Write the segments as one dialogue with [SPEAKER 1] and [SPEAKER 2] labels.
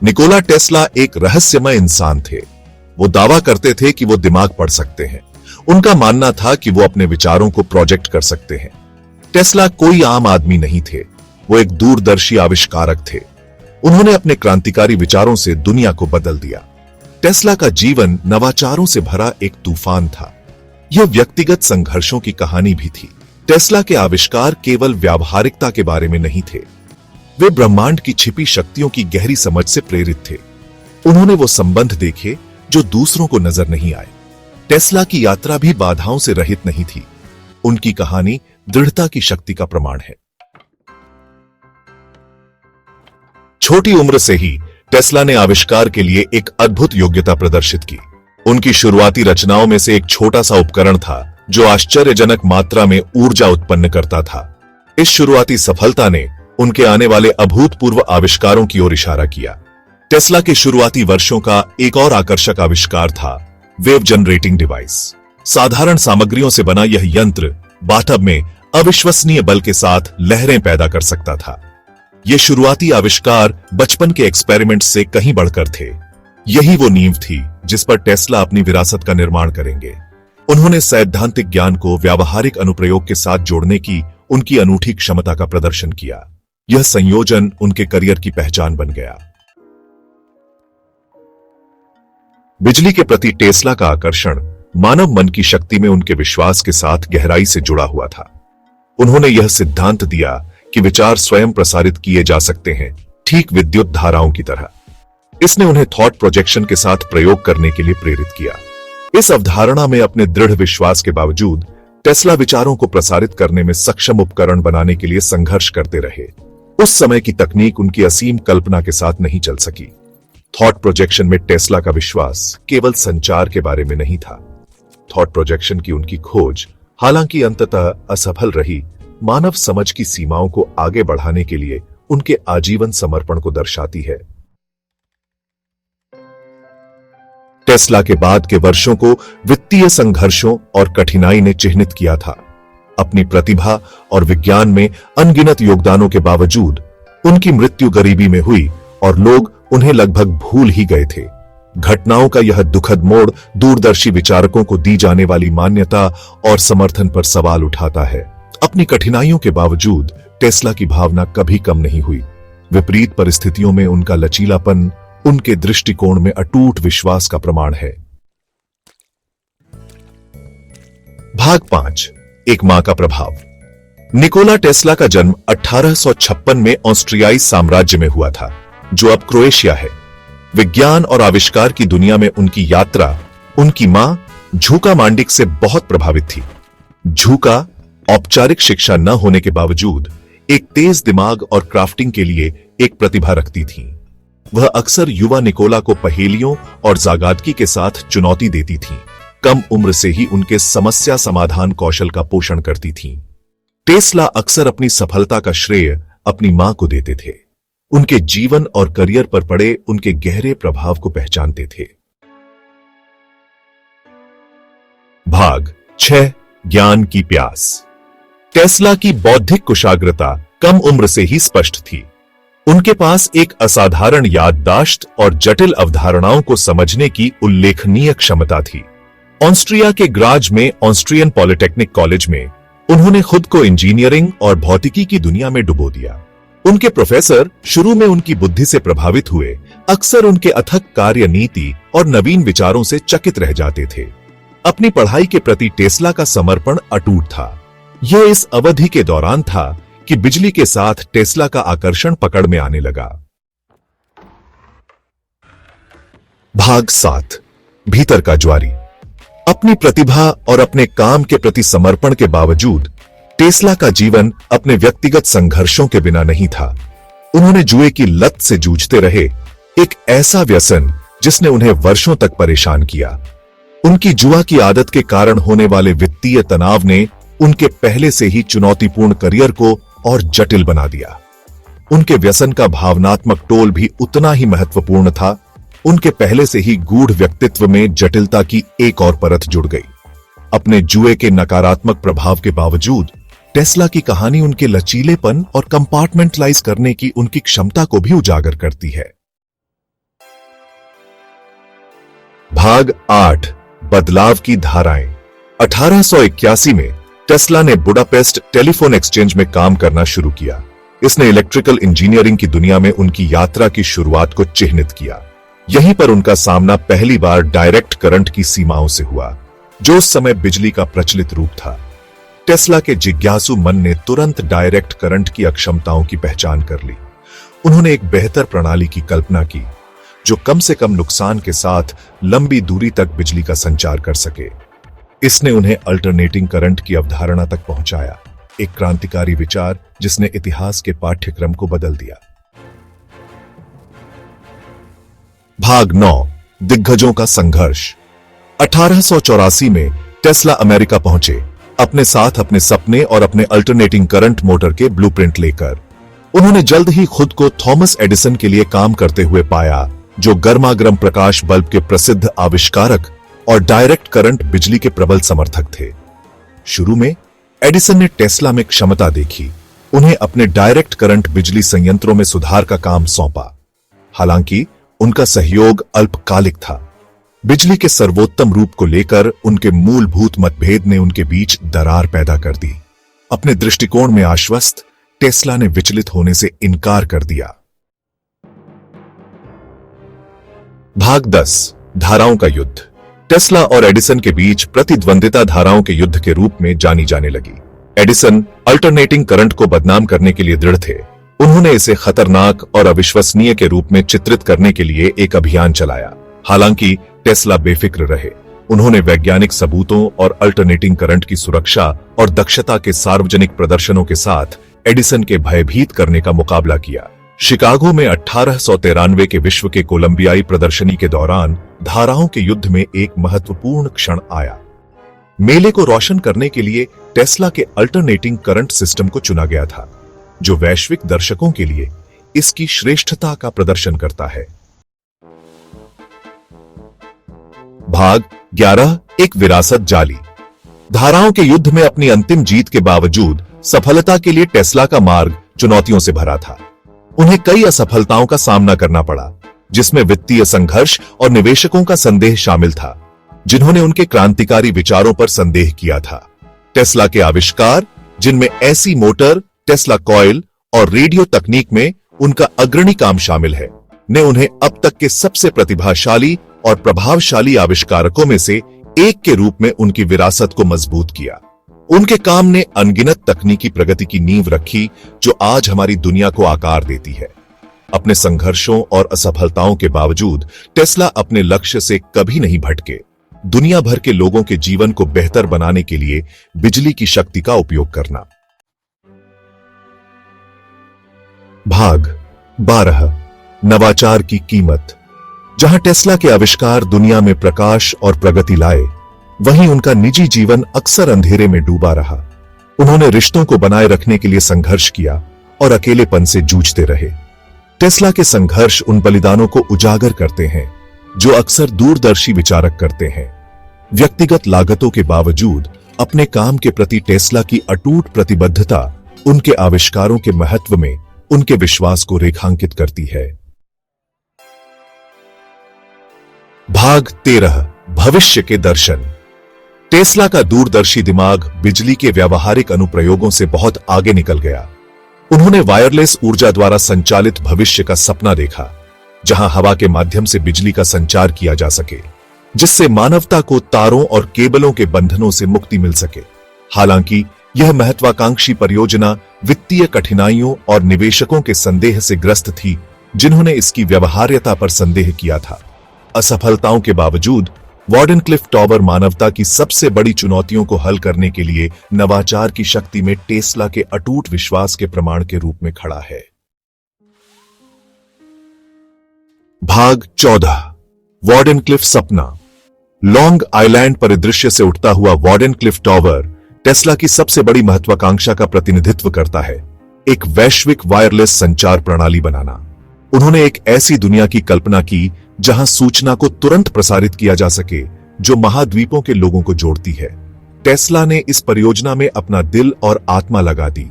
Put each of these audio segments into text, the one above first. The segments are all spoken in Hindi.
[SPEAKER 1] निकोला टेस्ला एक रहस्यमय इंसान थे। वो दावा करते थे कि वो दिमाग पढ़ सकते हैं। उनका मानना था कि वो अपने विचारों को प्रोजेक्ट कर सकते हैं। टेस्ला कोई आम आदमी नहीं थे, वो एक दूरदर्शी आविष्कारक थे। उन्होंने अपने क्रांतिकारी विचारों से दुनिया को बदल दिया। टेस्ला का जीवन नवाचारों से भरा एक तूफान था। यह व्यक्तिगत संघर्षों की कहानी भी थी। टेस्ला के आविष्कार केवल व्यावहारिकता के बारे में नहीं थे, वे ब्रह्मांड की छिपी शक्तियों की गहरी समझ से प्रेरित थे। उन्होंने वो संबंध देखे जो दूसरों को नजर नहीं आए। टेस्ला की यात्रा भी बाधाओं से रहित नहीं थी। उनकी कहानी दृढ़ता की शक्ति का प्रमाण है। छोटी उम्र से ही टेस्ला ने आविष्कार के लिए एक अद्भुत योग्यता प्रदर्शित की। उनकी शुरुआती रचनाओं में से एक छोटा सा उपकरण था जो आश्चर्यजनक मात्रा में ऊर्जा उत्पन्न करता था। इस शुरुआती सफलता ने उनके आने वाले अभूतपूर्व आविष्कारों की ओर इशारा किया। टेस्ला के शुरुआती वर्षों का एक और आकर्षक आविष्कार था वेव जनरेटिंग डिवाइस। साधारण सामग्रियों से बना यह यंत्र बाथटब में अविश्वसनीय बल के साथ लहरें पैदा कर सकता था। यह शुरुआती आविष्कार बचपन के एक्सपेरिमेंट से कहीं बढ़कर थे। यही वो नींव थी जिस पर टेस्ला अपनी विरासत का निर्माण करेंगे। उन्होंने सैद्धांतिक ज्ञान को व्यावहारिक अनुप्रयोग के साथ जोड़ने की उनकी अनूठी क्षमता का प्रदर्शन किया। यह संयोजन उनके करियर की पहचान बन गया। बिजली के प्रति टेस्ला का आकर्षण मानव मन की शक्ति में उनके विश्वास के साथ गहराई से जुड़ा हुआ था। उन्होंने यह सिद्धांत दिया कि विचार स्वयं प्रसारित किए जा सकते हैं, ठीक विद्युत धाराओं की तरह। इसने उन्हें थॉट प्रोजेक्शन के साथ प्रयोग करने के लिए प्रेरित किया। इस अवधारणा में अपने दृढ़ विश्वास के बावजूद टेस्ला विचारों को प्रसारित करने में सक्षम उपकरण बनाने के लिए संघर्ष करते रहे। उस समय की तकनीक उनकी असीम कल्पना के साथ नहीं चल सकी। थॉट प्रोजेक्शन में टेस्ला का विश्वास केवल संचार के बारे में नहीं था। थॉट प्रोजेक्शन की उनकी खोज, हालांकि अंततः असफल रही, मानव समझ की सीमाओं को आगे बढ़ाने के लिए उनके आजीवन समर्पण को दर्शाती है। टेस्ला के बाद के वर्षों को वित्तीय संघर्षों और कठिनाई ने चिह्नित किया था। अपनी प्रतिभा और विज्ञान में अनगिनत योगदानों के बावजूद उनकी मृत्यु गरीबी में हुई और लोग उन्हें लगभग भूल ही गए थे। घटनाओं का यह दुखद मोड़ दूरदर्शी विचारकों को दी जाने वाली मान्यता और समर्थन पर सवाल उठाता है। अपनी कठिनाइयों के बावजूद टेस्ला की भावना कभी कम नहीं हुई। विपरीत परिस्थितियों में उनका लचीलापन उनके दृष्टिकोण में अटूट विश्वास का प्रमाण है। भाग 5, एक मां का प्रभाव। निकोला टेस्ला का जन्म 1856 में ऑस्ट्रियाई साम्राज्य में हुआ था, जो अब क्रोएशिया है। विज्ञान और आविष्कार की दुनिया में उनकी यात्रा उनकी मां झूका मांडिक से बहुत प्रभावित थी। झूका औपचारिक शिक्षा न होने के बावजूद एक तेज दिमाग और क्राफ्टिंग के लिए एक प्रतिभा रखती थी। वह अक्सर युवा निकोला को पहेलियों और जागादकी के साथ चुनौती देती थी। कम उम्र से ही उनके समस्या समाधान कौशल का पोषण करती थी। टेस्ला अक्सर अपनी सफलता का श्रेय अपनी मां को देते थे। उनके जीवन और करियर पर पड़े उनके गहरे प्रभाव को पहचानते थे। भाग 6, ज्ञान की प्यास। टेस्ला की बौद्धिक कुशाग्रता कम उम्र से ही स्पष्ट थी। उनके पास एक असाधारण याददाश्त और जटिल अवधारणाओं को समझने की उल्लेखनीय क्षमता थी। ऑस्ट्रिया के ग्राज में ऑस्ट्रियन पॉलिटेक्निक कॉलेज में उन्होंने खुद को इंजीनियरिंग और भौतिकी की दुनिया में डुबो दिया। उनके प्रोफेसर शुरू में उनकी बुद्धि से प्रभावित हुए, अक्सर उनके अथक कार्य नीति और नवीन विचारों से चकित रह जाते थे। अपनी पढ़ाई के प्रति टेस्ला का समर्पण अटूट था। यह इस अवधि के दौरान था कि बिजली के साथ टेस्ला का आकर्षण पकड़ में आने लगा। भाग 7, भीतर का ज्वारी। अपनी प्रतिभा और अपने काम के प्रति समर्पण के बावजूद टेस्ला का जीवन अपने व्यक्तिगत संघर्षों के बिना नहीं था। उन्होंने जुए की लत से जूझते रहे, एक ऐसा व्यसन जिसने उन्हें वर्षों तक परेशान किया। उनकी जुआ की आदत के कारण होने वाले वित्तीय तनाव ने उनके पहले से ही चुनौतीपूर्ण करियर को और जटिल बना दिया। उनके व्यसन का भावनात्मक टोल भी उतना ही महत्वपूर्ण था। उनके पहले से ही गूढ़ व्यक्तित्व में जटिलता की एक और परत जुड़ गई। अपने जुए के नकारात्मक प्रभाव के बावजूद टेस्ला की कहानी उनके लचीलेपन और कंपार्टमेंटलाइज करने की उनकी क्षमता को भी उजागर करती है। भाग 8 बदलाव की धाराएं। 1881 में टेस्ला ने बुडापेस्ट टेलीफोन एक्सचेंज में काम करना शुरू किया। इसने इलेक्ट्रिकल इंजीनियरिंग की दुनिया में उनकी यात्रा की शुरुआत को चिह्नित किया। यहीं पर उनका सामना पहली बार डायरेक्ट करंट की सीमाओं से हुआ, जो उस समय बिजली का प्रचलित रूप था। टेस्ला के जिज्ञासु मन ने तुरंत डायरेक्ट करंट की अक्षमताओं की पहचान कर ली। उन्होंने एक बेहतर प्रणाली की कल्पना की जो कम से कम नुकसान के साथ लंबी दूरी तक बिजली का संचार कर सके। इसने उन्हें अल्टरनेटिंग करंट की अवधारणा तक पहुंचाया, एक क्रांतिकारी विचार जिसने इतिहास के पाठ्यक्रम को बदल दिया। भाग 9 दिग्गजों का संघर्ष। 1884 में टेस्ला अमेरिका पहुंचे, अपने साथ अपने सपने और अपने अल्टरनेटिंग करंट मोटर के ब्लूप्रिंट लेकर। उन्होंने जल्द ही खुद को थॉमस एडिसन के लिए काम करते हुए पाया, जो गर्मागर्म प्रकाश बल्ब के प्रसिद्ध आविष्कारक और डायरेक्ट करंट बिजली के प्रबल समर्थक थे। शुरू में एडिसन ने टेस्ला में क्षमता देखी, उन्हें अपने डायरेक्ट करंट बिजली संयंत्रों में सुधार का काम सौंपा। हालांकि उनका सहयोग अल्पकालिक था। बिजली के सर्वोत्तम रूप को लेकर उनके मूलभूत मतभेद ने उनके बीच दरार पैदा कर दी। अपने दृष्टिकोण में आश्वस्त, टेस्ला ने विचलित होने से इनकार कर दिया। भाग 10 धाराओं का युद्ध। टेस्ला और एडिसन के बीच प्रतिद्वंदिता धाराओं के युद्ध के रूप में जानी जाने लगी। एडिसन अल्टरनेटिंग करंट को बदनाम करने के लिए दृढ़ थे। उन्होंने इसे खतरनाक और अविश्वसनीय के रूप में चित्रित करने के लिए एक अभियान चलाया। हालांकि टेस्ला बेफिक्र रहे। उन्होंने वैज्ञानिक सबूतों और अल्टरनेटिंग करंट की सुरक्षा और दक्षता के सार्वजनिक प्रदर्शनों के साथ एडिसन के भयभीत करने का मुकाबला किया। शिकागो में 1893 के विश्व के कोलंबियाई प्रदर्शनी के दौरान धाराओं के युद्ध में एक महत्वपूर्ण क्षण आया। मेले को रोशन करने के लिए टेस्ला के अल्टरनेटिंग करंट सिस्टम को चुना गया था, जो वैश्विक दर्शकों के लिए इसकी श्रेष्ठता का प्रदर्शन करता है। भाग 11 एक विरासत जाली। धाराओं के युद्ध में अपनी अंतिम जीत के बावजूद सफलता के लिए टेस्ला का मार्ग चुनौतियों से भरा था। उन्हें कई असफलताओं का सामना करना पड़ा, जिसमें वित्तीय संघर्ष और निवेशकों का संदेह शामिल था, जिन्होंने उनके क्रांतिकारी विचारों पर संदेह किया था। टेस्ला के आविष्कार, जिनमें एसी मोटर, टेस्ला कॉइल और रेडियो तकनीक में उनका अग्रणी काम शामिल है, ने उन्हें अब तक के सबसे प्रतिभाशाली और प्रभावशाली आविष्कारकों में से एक के रूप में उनकी विरासत को मजबूत किया। उनके काम ने अनगिनत तकनीकी प्रगति की नींव रखी, जो आज हमारी दुनिया को आकार देती है। अपने संघर्षों और असफलताओं के बावजूद टेस्ला अपने लक्ष्य से कभी नहीं भटके। दुनिया भर के लोगों के जीवन को बेहतर बनाने के लिए बिजली की शक्ति का उपयोग करना। भाग 12 नवाचार की कीमत। जहां टेस्ला के आविष्कार दुनिया में प्रकाश और प्रगति लाए, वहीं उनका निजी जीवन अक्सर अंधेरे में डूबा रहा। उन्होंने रिश्तों को बनाए रखने के लिए संघर्ष किया और अकेलेपन से जूझते रहे। टेस्ला के संघर्ष उन बलिदानों को उजागर करते हैं जो अक्सर दूरदर्शी विचारक करते हैं। व्यक्तिगत लागतों के बावजूद अपने काम के प्रति टेस्ला की अटूट प्रतिबद्धता उनके आविष्कारों के महत्व में उनके विश्वास को रेखांकित करती है। भाग 13 भविष्य के दर्शन। टेस्ला का दूरदर्शी दिमाग बिजली के व्यावहारिक अनुप्रयोगों से बहुत आगे निकल गया। उन्होंने वायरलेस ऊर्जा द्वारा संचालित भविष्य का सपना देखा, जहां हवा के माध्यम से बिजली का संचार किया जा सके, जिससे मानवता को तारों और केबलों के बंधनों से मुक्ति मिल सके। हालांकि यह महत्वाकांक्षी परियोजना वित्तीय कठिनाइयों और निवेशकों के संदेह से ग्रस्त थी, जिन्होंने इसकी व्यवहार्यता पर संदेह किया था। असफलताओं के बावजूद वार्डेनक्लिफ टॉवर मानवता की सबसे बड़ी चुनौतियों को हल करने के लिए नवाचार की शक्ति में टेस्ला के अटूट विश्वास के प्रमाण के रूप में खड़ा है। भाग 14 वार्डेनक्लिफ सपना। लॉन्ग आइलैंड परिदृश्य से उठता हुआ वार्डेनक्लिफ टॉवर टेस्ला की सबसे बड़ी महत्वाकांक्षा का प्रतिनिधित्व करता है, एक वैश्विक वायरलेस संचार प्रणाली बनाना। उन्होंने एक ऐसी दुनिया की कल्पना की जहां सूचना को तुरंत प्रसारित किया जा सके, जो महाद्वीपों के लोगों को जोड़ती है। टेस्ला ने इस परियोजना में अपना दिल और आत्मा लगा दी,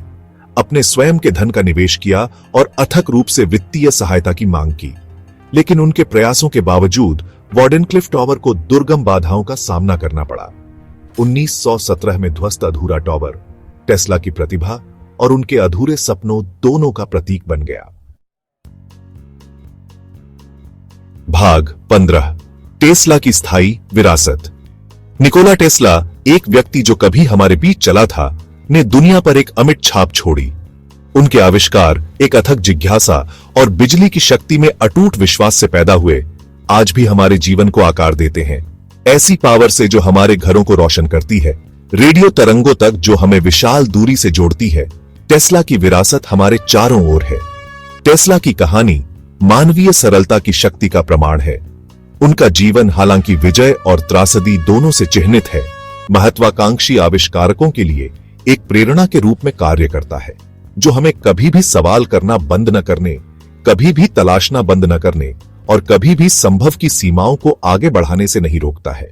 [SPEAKER 1] अपने स्वयं के धन का निवेश किया और अथक रूप से वित्तीय सहायता की मांग की। लेकिन उनके प्रयासों के बावजूद वार्डेनक्लिफ टॉवर को दुर्गम बाधाओं का सामना करना पड़ा। 1917 में ध्वस्त अधूरा टॉवर टेस्ला की प्रतिभा और उनके अधूरे सपनों दोनों का प्रतीक बन गया। भाग 15। टेस्ला की स्थायी विरासत। निकोला टेस्ला, एक व्यक्ति जो कभी हमारे बीच चला था, ने दुनिया पर एक अमिट छाप छोड़ी। उनके आविष्कार एक अथक जिज्ञासा और बिजली की शक्ति में अटूट विश्वास से पैदा हुए आज भी हमारे जीवन को आकार देते हैं। ऐसी पावर से जो हमारे घरों को रोशन करती है, रेडियो तरंगों तक जो हमें विशाल दूरी से जोड़ती है, टेस्ला की विरासत हमारे चारों ओर है। टेस्ला की कहानी मानवीय सरलता की शक्ति का प्रमाण है। उनका जीवन हालांकि विजय और त्रासदी दोनों से चिह्नित है, महत्वाकांक्षी आविष्कारकों के लिए एक प्रेरणा के रूप में कार्य करता है, जो हमें कभी भी सवाल करना बंद न करने, कभी भी तलाशना बंद न करने और कभी भी संभव की सीमाओं को आगे बढ़ाने से नहीं रोकता है।